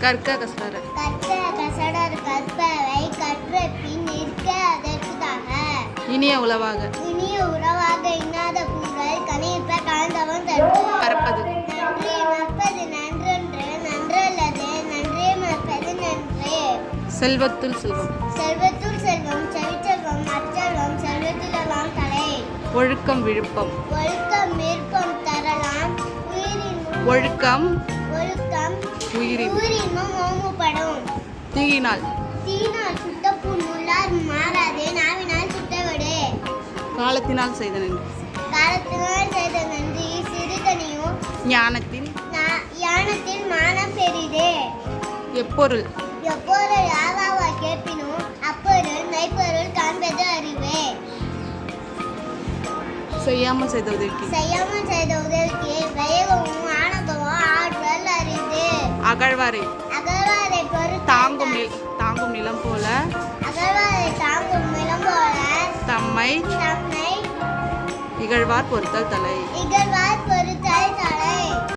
கற்க கசடர கற்பவை கற்ற பின் நிற்க அதற்காக. இனிய உளவாக இன்னாத கூறல் கனிப்ப கலந்தவன் தற்பு. கற்பது நன்றி மறப்பது நன்றன்று நன்றல்லது நன்றே மறப்பது நன்றே. செல்வத்துள் செல்வம் செல்வத்துள் செல்வம் செவிச்செல்வம் அச்செல்வம் செல்வத்துளெல்லாம் தலை. ஒழுக்கம் விழுப்பம் ஒழுக்கம் விருப்பம் தரலாம் ஒழுக்கம் ஒழுக்கம் உயிரின் ஊரின்மும் ஓமுப்படும். தீயினால் சுட்ட புண்ணுள்ளார் மாறாதே நாவினால் சுட்டவிடு. காலத்தினால் செய்த நன்றி காலத்தினால் செய்த நன்றி சிறுகனியும் ஞானத்தின் யானத்தில் மானம் பெரிதே. எப்பொருள் எப்பொருள் யாவாவா கேட்பினும் அப்பொருள் மெய்ப்பொருள் காண்பது அறிவே. செய்யாமல் செய்த உதவிக்கு செய்யாமல் செய்த உதவிக்கு வேகமும் ஆனந்தமும் ஆற்றல் அறிந்து. அகழ்வாரை அகழ்வாரை பொறுத்து தாங்கும் நிலம் போல அகழ்வாரை தாங்கும் நிலம் போல தம்மை தம்மை இகழ்வார் பொறுத்தல் தலை. இகழ்வார்